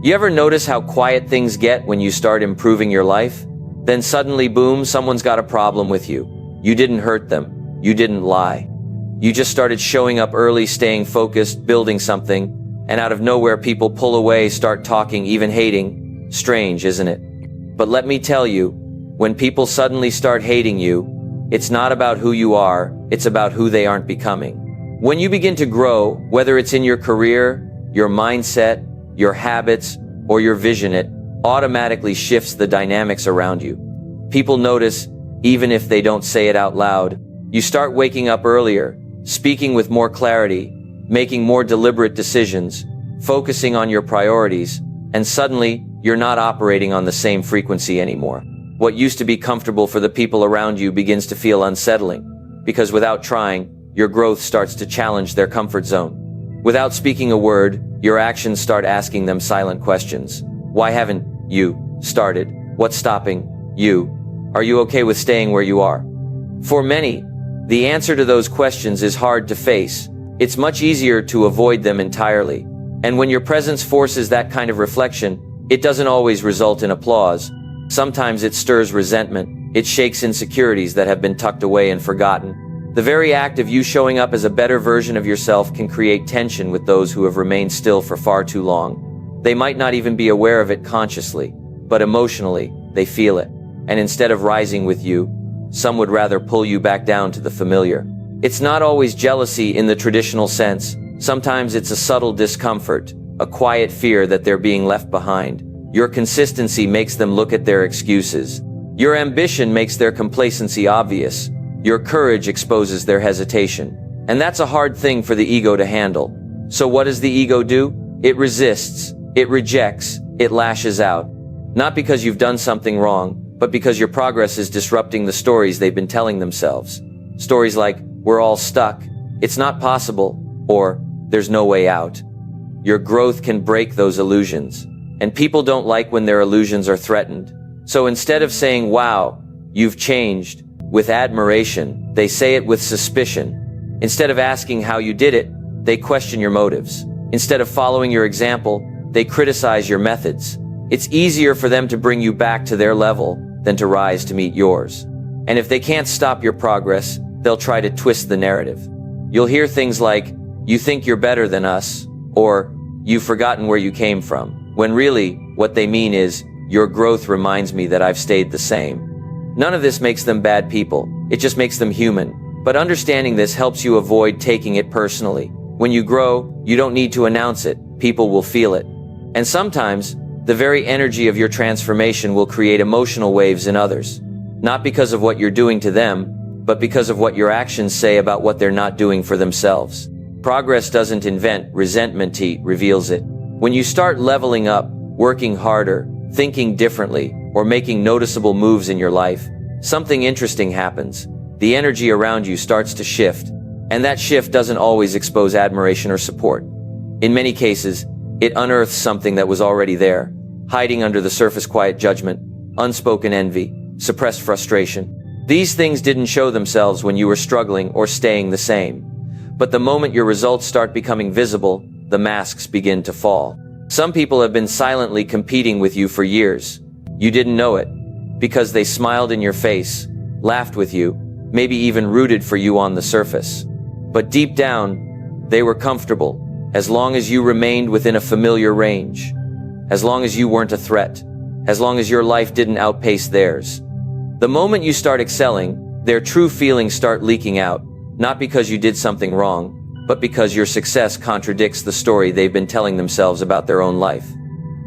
You ever notice how quiet things get when you start improving your life? Then suddenly, boom, someone's got a problem with you. You didn't hurt them. You didn't lie. You just started showing up early, staying focused, building something, and out of nowhere people pull away, start talking, even hating. Strange, isn't it? But let me tell you, when people suddenly start hating you, it's not about who you are, it's about who they aren't becoming. When you begin to grow, whether it's in your career, your mindset, your habits, or your vision, it automatically shifts the dynamics around you. People notice, even if they don't say it out loud. You start waking up earlier, speaking with more clarity, making more deliberate decisions, focusing on your priorities, and suddenly, you're not operating on the same frequency anymore. What used to be comfortable for the people around you begins to feel unsettling, because without trying, your growth starts to challenge their comfort zone. Without speaking a word, your actions start asking them silent questions. Why haven't you started? What's stopping you? Are you okay with staying where you are? For many, the answer to those questions is hard to face. It's much easier to avoid them entirely. And when your presence forces that kind of reflection, it doesn't always result in applause. Sometimes it stirs resentment. It shakes insecurities that have been tucked away and forgotten. The very act of you showing up as a better version of yourself can create tension with those who have remained still for far too long. They might not even be aware of it consciously, but emotionally, they feel it. And instead of rising with you, some would rather pull you back down to the familiar. It's not always jealousy in the traditional sense. Sometimes it's a subtle discomfort, a quiet fear that they're being left behind. Your consistency makes them look at their excuses. Your ambition makes their complacency obvious. Your courage exposes their hesitation. And that's a hard thing for the ego to handle. So what does the ego do? It resists, it rejects, it lashes out. Not because you've done something wrong, but because your progress is disrupting the stories they've been telling themselves. Stories like, we're all stuck, it's not possible, or there's no way out. Your growth can break those illusions. And people don't like when their illusions are threatened. So instead of saying, wow, you've changed, with admiration, they say it with suspicion. Instead of asking how you did it, they question your motives. Instead of following your example, they criticize your methods. It's easier for them to bring you back to their level than to rise to meet yours. And if they can't stop your progress, they'll try to twist the narrative. You'll hear things like, you think you're better than us, or you've forgotten where you came from. When really, what they mean is, your growth reminds me that I've stayed the same. None of this makes them bad people, it just makes them human. But understanding this helps you avoid taking it personally. When you grow, you don't need to announce it, people will feel it. And sometimes, the very energy of your transformation will create emotional waves in others. Not because of what you're doing to them, but because of what your actions say about what they're not doing for themselves. Progress doesn't invent, resentment reveals it. When you start leveling up, working harder, thinking differently, or making noticeable moves in your life, something interesting happens. The energy around you starts to shift, and that shift doesn't always expose admiration or support. In many cases, it unearths something that was already there, hiding under the surface quiet judgment, unspoken envy, suppressed frustration. These things didn't show themselves when you were struggling or staying the same. But the moment your results start becoming visible, the masks begin to fall. Some people have been silently competing with you for years. You didn't know it, because they smiled in your face, laughed with you, maybe even rooted for you on the surface. But deep down, they were comfortable, as long as you remained within a familiar range, as long as you weren't a threat, as long as your life didn't outpace theirs. The moment you start excelling, their true feelings start leaking out, not because you did something wrong, but because your success contradicts the story they've been telling themselves about their own life.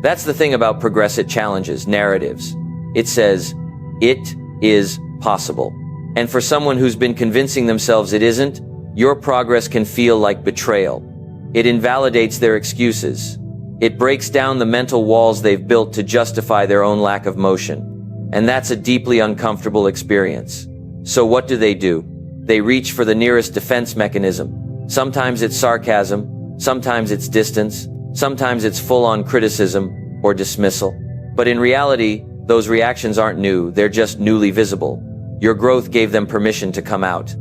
That's the thing about progress. It challenges narratives. It says, it is possible. And for someone who's been convincing themselves it isn't, your progress can feel like betrayal. It invalidates their excuses. It breaks down the mental walls they've built to justify their own lack of motion. And that's a deeply uncomfortable experience. So what do? They reach for the nearest defense mechanism. Sometimes it's sarcasm, sometimes it's distance, sometimes it's full-on criticism or dismissal. But in reality, those reactions aren't new, they're just newly visible. Your growth gave them permission to come out.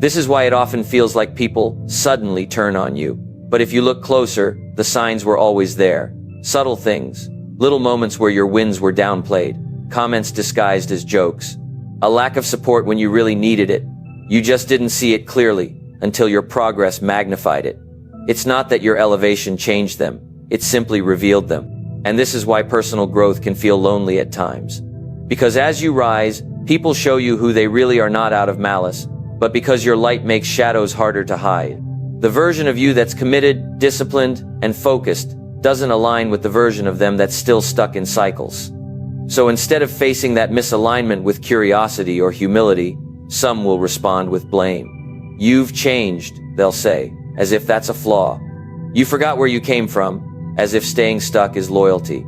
This is why it often feels like people suddenly turn on you. But if you look closer, the signs were always there. Subtle things. Little moments where your wins were downplayed. Comments disguised as jokes. A lack of support when you really needed it. You just didn't see it clearly until your progress magnified it. It's not that your elevation changed them. It simply revealed them. And this is why personal growth can feel lonely at times. Because as you rise, people show you who they really are, not out of malice, but because your light makes shadows harder to hide. The version of you that's committed, disciplined, and focused doesn't align with the version of them that's still stuck in cycles. So instead of facing that misalignment with curiosity or humility, some will respond with blame. You've changed, they'll say, as if that's a flaw. You forgot where you came from, as if staying stuck is loyalty.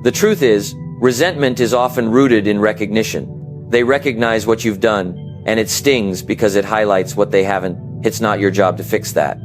The truth is, resentment is often rooted in recognition. They recognize what you've done, and it stings because it highlights what they haven't. It's not your job to fix that.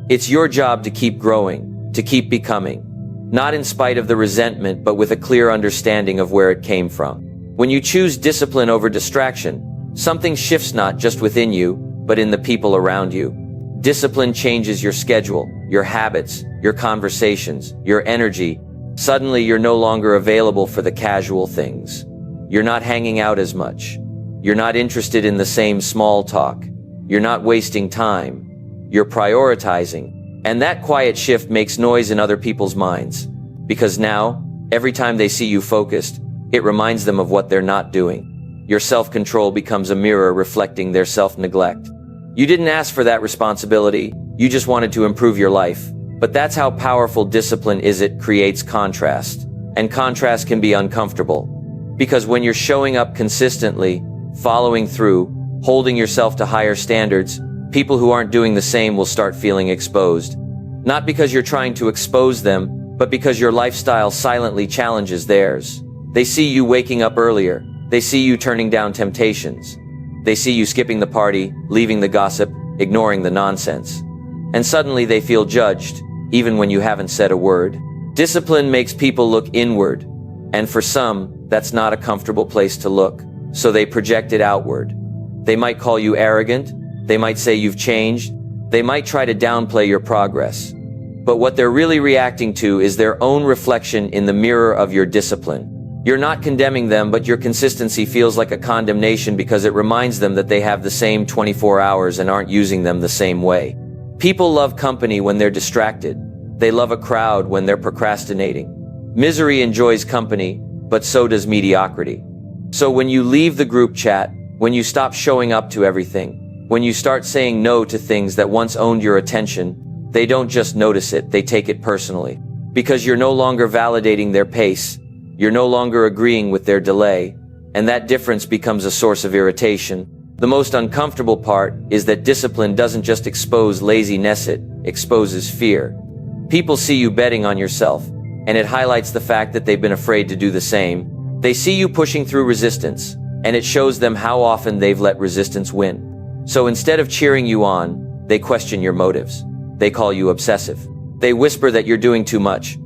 It's your job to keep growing, to keep becoming. Not in spite of the resentment, but with a clear understanding of where it came from. When you choose discipline over distraction, something shifts not just within you, but in the people around you. Discipline changes your schedule, your habits, your conversations, your energy. Suddenly you're no longer available for the casual things. You're not hanging out as much. You're not interested in the same small talk. You're not wasting time. You're prioritizing. And that quiet shift makes noise in other people's minds. Because now, every time they see you focused, it reminds them of what they're not doing. Your self-control becomes a mirror reflecting their self-neglect. You didn't ask for that responsibility. You just wanted to improve your life. But that's how powerful discipline is. It creates contrast. And contrast can be uncomfortable. Because when you're showing up consistently, following through, holding yourself to higher standards, people who aren't doing the same will start feeling exposed. Not because you're trying to expose them, but because your lifestyle silently challenges theirs. They see you waking up earlier. They see you turning down temptations. They see you skipping the party, leaving the gossip, ignoring the nonsense. And suddenly they feel judged, even when you haven't said a word. Discipline makes people look inward. And for some, that's not a comfortable place to look. So they project it outward. They might call you arrogant. They might say you've changed. They might try to downplay your progress. But what they're really reacting to is their own reflection in the mirror of your discipline. You're not condemning them, but your consistency feels like a condemnation because it reminds them that they have the same 24 hours and aren't using them the same way. People love company when they're distracted. They love a crowd when they're procrastinating. Misery enjoys company, but so does mediocrity. So when you leave the group chat, when you stop showing up to everything, when you start saying no to things that once owned your attention, they don't just notice it, they take it personally. Because you're no longer validating their pace, you're no longer agreeing with their delay, and that difference becomes a source of irritation. The most uncomfortable part is that discipline doesn't just expose laziness, it exposes fear. People see you betting on yourself, and it highlights the fact that they've been afraid to do the same. They see you pushing through resistance, and it shows them how often they've let resistance win. So instead of cheering you on, they question your motives. They call you obsessive. They whisper that you're doing too much.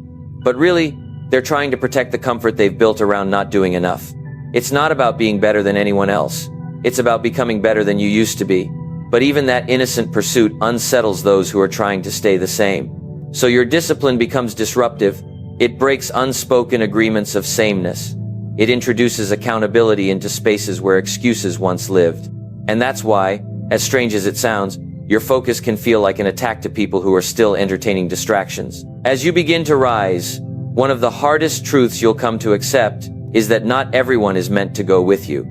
But really, they're trying to protect the comfort they've built around not doing enough. It's not about being better than anyone else. It's about becoming better than you used to be. But even that innocent pursuit unsettles those who are trying to stay the same. So your discipline becomes disruptive. It breaks unspoken agreements of sameness. It introduces accountability into spaces where excuses once lived. And that's why, as strange as it sounds, your focus can feel like an attack to people who are still entertaining distractions. As you begin to rise, one of the hardest truths you'll come to accept is that not everyone is meant to go with you.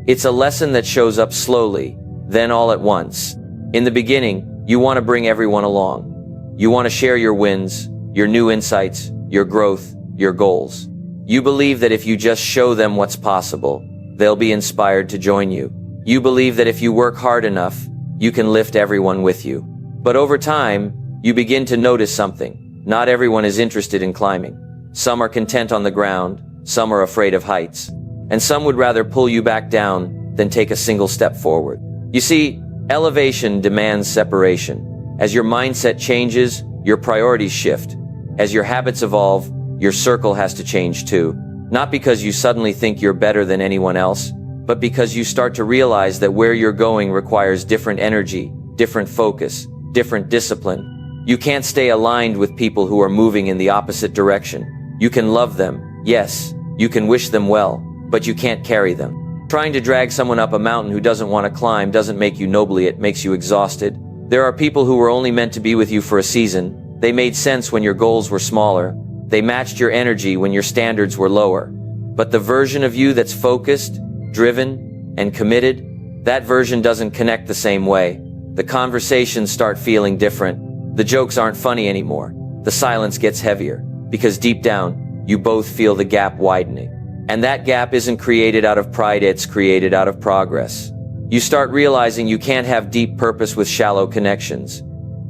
It's a lesson that shows up slowly, then all at once. In the beginning, you want to bring everyone along. You want to share your wins, your new insights, your growth, your goals. You believe that if you just show them what's possible, they'll be inspired to join you. You believe that if you work hard enough, you can lift everyone with you. But over time, you begin to notice something. Not everyone is interested in climbing. Some are content on the ground, some are afraid of heights, and some would rather pull you back down than take a single step forward. You see, elevation demands separation. As your mindset changes, your priorities shift. As your habits evolve, your circle has to change too. Not because you suddenly think you're better than anyone else, but because you start to realize that where you're going requires different energy, different focus, different discipline. You can't stay aligned with people who are moving in the opposite direction. You can love them, yes, you can wish them well, but you can't carry them. Trying to drag someone up a mountain who doesn't want to climb doesn't make you nobly, it makes you exhausted. There are people who were only meant to be with you for a season. They made sense when your goals were smaller. They matched your energy when your standards were lower. But the version of you that's focused, driven, and committed, that version doesn't connect the same way. The conversations start feeling different. The jokes aren't funny anymore. The silence gets heavier, because deep down, you both feel the gap widening. And that gap isn't created out of pride, it's created out of progress. You start realizing you can't have deep purpose with shallow connections.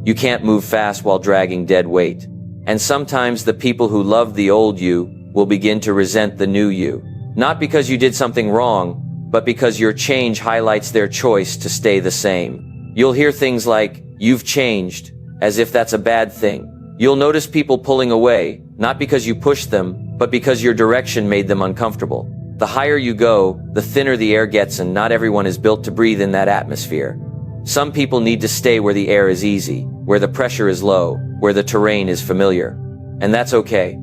You can't move fast while dragging dead weight. And sometimes the people who loved the old you will begin to resent the new you. Not because you did something wrong, but because your change highlights their choice to stay the same. You'll hear things like, "You've changed," as if that's a bad thing. You'll notice people pulling away, not because you pushed them, but because your direction made them uncomfortable. The higher you go, the thinner the air gets, and not everyone is built to breathe in that atmosphere. Some people need to stay where the air is easy, where the pressure is low, where the terrain is familiar. And that's okay.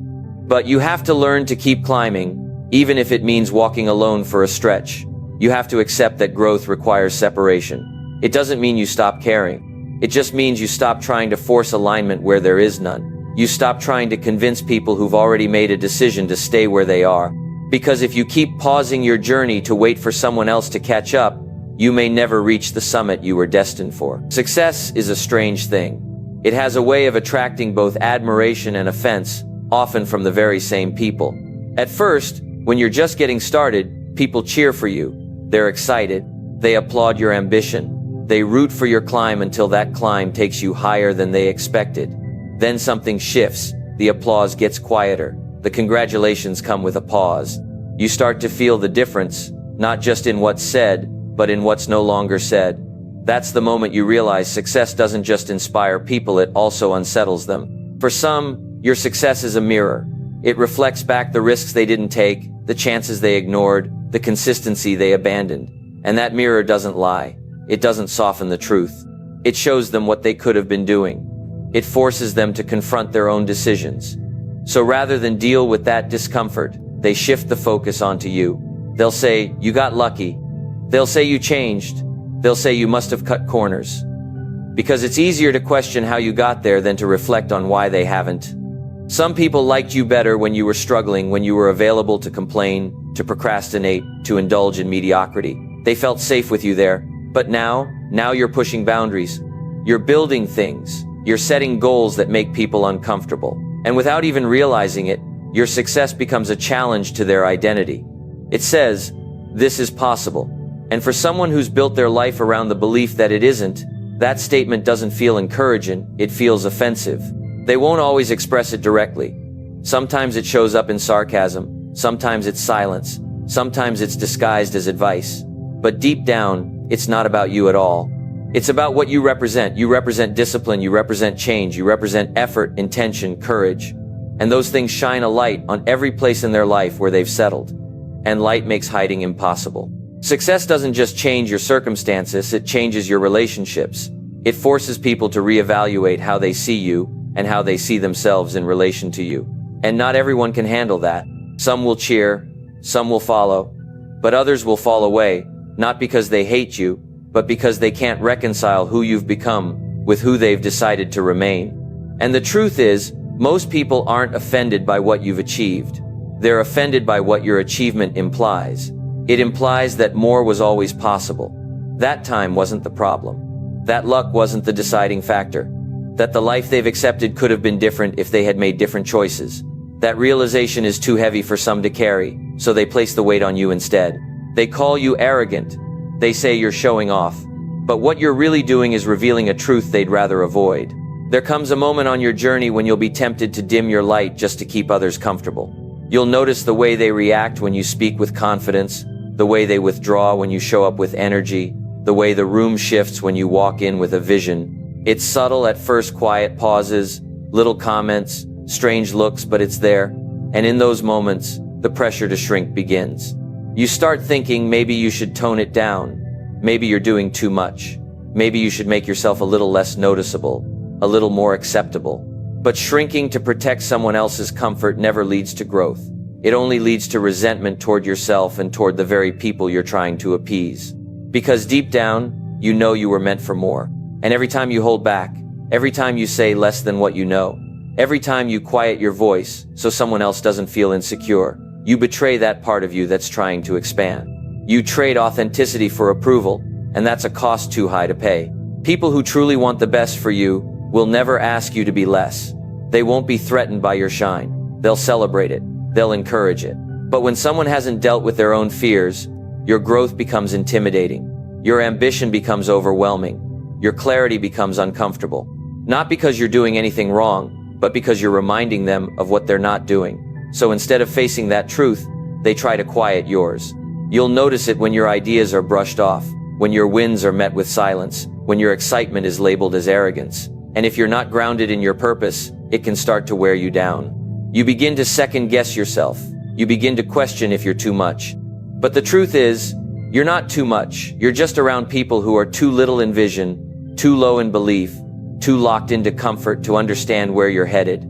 But you have to learn to keep climbing, even if it means walking alone for a stretch. You have to accept that growth requires separation. It doesn't mean you stop caring. It just means you stop trying to force alignment where there is none. You stop trying to convince people who've already made a decision to stay where they are. Because if you keep pausing your journey to wait for someone else to catch up, you may never reach the summit you were destined for. Success is a strange thing. It has a way of attracting both admiration and offense, often from the very same people. At first, when you're just getting started, people cheer for you. They're excited. They applaud your ambition. They root for your climb until that climb takes you higher than they expected. Then something shifts. The applause gets quieter. The congratulations come with a pause. You start to feel the difference, not just in what's said, but in what's no longer said. That's the moment you realize success doesn't just inspire people, it also unsettles them. For some, your success is a mirror. It reflects back the risks they didn't take, the chances they ignored, the consistency they abandoned. And that mirror doesn't lie. It doesn't soften the truth. It shows them what they could have been doing. It forces them to confront their own decisions. So rather than deal with that discomfort, they shift the focus onto you. They'll say, "You got lucky." They'll say you changed. They'll say you must have cut corners. Because it's easier to question how you got there than to reflect on why they haven't. Some people liked you better when you were struggling, when you were available to complain, to procrastinate, to indulge in mediocrity. They felt safe with you there. But now you're pushing boundaries. You're building things. You're setting goals that make people uncomfortable. And without even realizing it, your success becomes a challenge to their identity. It says, "This is possible." And for someone who's built their life around the belief that it isn't, that statement doesn't feel encouraging, it feels offensive. They won't always express it directly. Sometimes it shows up in sarcasm, sometimes it's silence, sometimes it's disguised as advice. But deep down, it's not about you at all. It's about what you represent. You represent discipline, you represent change, you represent effort, intention, courage. And those things shine a light on every place in their life where they've settled. And light makes hiding impossible. Success doesn't just change your circumstances, it changes your relationships. It forces people to reevaluate how they see you and how they see themselves in relation to you. And not everyone can handle that. Some will cheer, some will follow, but others will fall away, not because they hate you, but because they can't reconcile who you've become with who they've decided to remain. And the truth is, most people aren't offended by what you've achieved. They're offended by what your achievement implies. It implies that more was always possible. That time wasn't the problem. That luck wasn't the deciding factor. That the life they've accepted could have been different if they had made different choices. That realization is too heavy for some to carry, so they place the weight on you instead. They call you arrogant. They say you're showing off. But what you're really doing is revealing a truth they'd rather avoid. There comes a moment on your journey when you'll be tempted to dim your light just to keep others comfortable. You'll notice the way they react when you speak with confidence, the way they withdraw when you show up with energy, the way the room shifts when you walk in with a vision. It's subtle at first, quiet pauses, little comments, strange looks, but it's there. And in those moments, the pressure to shrink begins. You start thinking maybe you should tone it down. Maybe you're doing too much. Maybe you should make yourself a little less noticeable, a little more acceptable. But shrinking to protect someone else's comfort never leads to growth. It only leads to resentment toward yourself and toward the very people you're trying to appease. Because deep down, you know you were meant for more. And every time you hold back, every time you say less than what you know, every time you quiet your voice so someone else doesn't feel insecure, you betray that part of you that's trying to expand. You trade authenticity for approval, and that's a cost too high to pay. People who truly want the best for you will never ask you to be less. They won't be threatened by your shine. They'll celebrate it. They'll encourage it. But when someone hasn't dealt with their own fears, your growth becomes intimidating. Your ambition becomes overwhelming. Your clarity becomes uncomfortable. Not because you're doing anything wrong, but because you're reminding them of what they're not doing. So instead of facing that truth, they try to quiet yours. You'll notice it when your ideas are brushed off, when your wins are met with silence, when your excitement is labeled as arrogance. And if you're not grounded in your purpose, it can start to wear you down. You begin to second-guess yourself. You begin to question if you're too much. But the truth is, you're not too much. You're just around people who are too little in vision, too low in belief, too locked into comfort to understand where you're headed.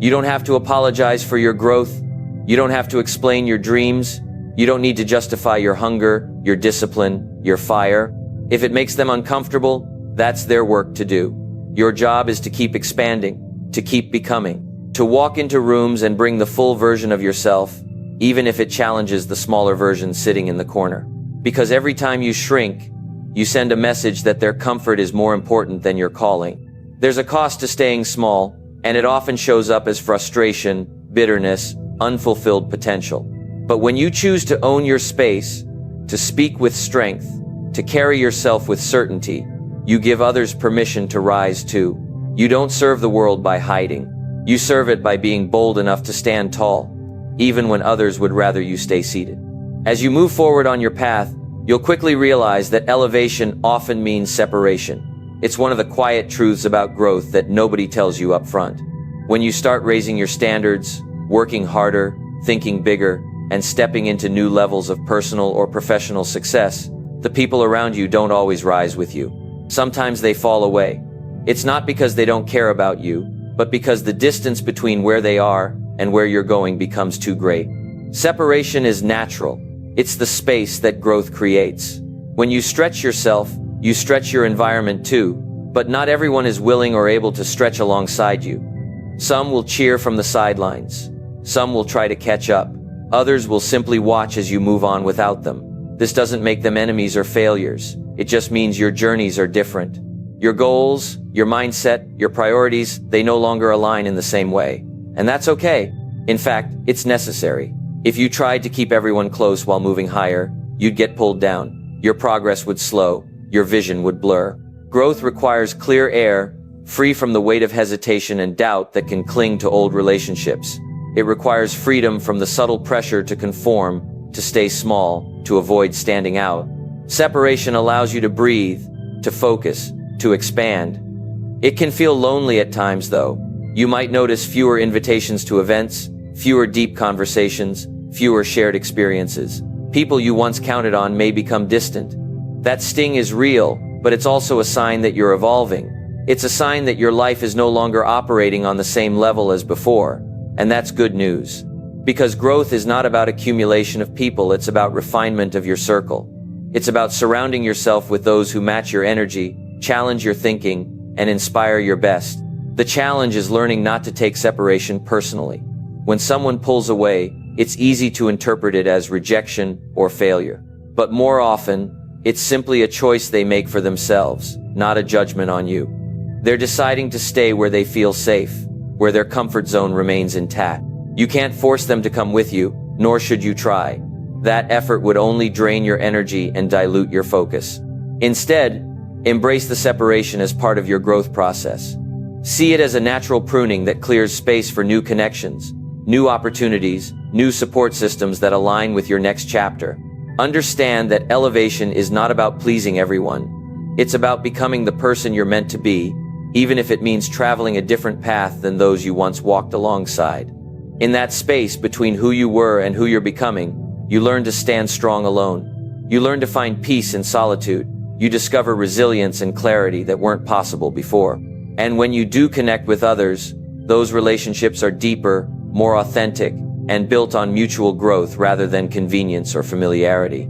You don't have to apologize for your growth. You don't have to explain your dreams. You don't need to justify your hunger, your discipline, your fire. If it makes them uncomfortable, that's their work to do. Your job is to keep expanding, to keep becoming, to walk into rooms and bring the full version of yourself, even if it challenges the smaller version sitting in the corner. Because every time you shrink, you send a message that their comfort is more important than your calling. There's a cost to staying small, and it often shows up as frustration, bitterness, unfulfilled potential. But when you choose to own your space, to speak with strength, to carry yourself with certainty, you give others permission to rise too. You don't serve the world by hiding. You serve it by being bold enough to stand tall, even when others would rather you stay seated. As you move forward on your path, you'll quickly realize that elevation often means separation. It's one of the quiet truths about growth that nobody tells you up front. When you start raising your standards, working harder, thinking bigger, and stepping into new levels of personal or professional success, the people around you don't always rise with you. Sometimes they fall away. It's not because they don't care about you, but because the distance between where they are and where you're going becomes too great. Separation is natural. It's the space that growth creates. When you stretch yourself, you stretch your environment too, but not everyone is willing or able to stretch alongside you. Some will cheer from the sidelines. Some will try to catch up. Others will simply watch as you move on without them. This doesn't make them enemies or failures. It just means your journeys are different. Your goals, your mindset, your priorities, they no longer align in the same way. And that's okay. In fact, it's necessary. If you tried to keep everyone close while moving higher, you'd get pulled down. Your progress would slow. Your vision would blur. Growth requires clear air, free from the weight of hesitation and doubt that can cling to old relationships. It requires freedom from the subtle pressure to conform, to stay small, to avoid standing out. Separation allows you to breathe, to focus, to expand. It can feel lonely at times, though. You might notice fewer invitations to events, fewer deep conversations, fewer shared experiences. People you once counted on may become distant. That sting is real, but it's also a sign that you're evolving. It's a sign that your life is no longer operating on the same level as before. And that's good news. Because growth is not about accumulation of people, it's about refinement of your circle. It's about surrounding yourself with those who match your energy, challenge your thinking, and inspire your best. The challenge is learning not to take separation personally. When someone pulls away, it's easy to interpret it as rejection or failure. But more often, it's simply a choice they make for themselves, not a judgment on you. They're deciding to stay where they feel safe, where their comfort zone remains intact. You can't force them to come with you, nor should you try. That effort would only drain your energy and dilute your focus. Instead, embrace the separation as part of your growth process. See it as a natural pruning that clears space for new connections, new opportunities, new support systems that align with your next chapter. Understand that elevation is not about pleasing everyone. It's about becoming the person you're meant to be, even if it means traveling a different path than those you once walked alongside. In that space between who you were and who you're becoming, you learn to stand strong alone. You learn to find peace in solitude. You discover resilience and clarity that weren't possible before. And when you do connect with others, Those relationships are deeper, more authentic, and built on mutual growth rather than convenience or familiarity.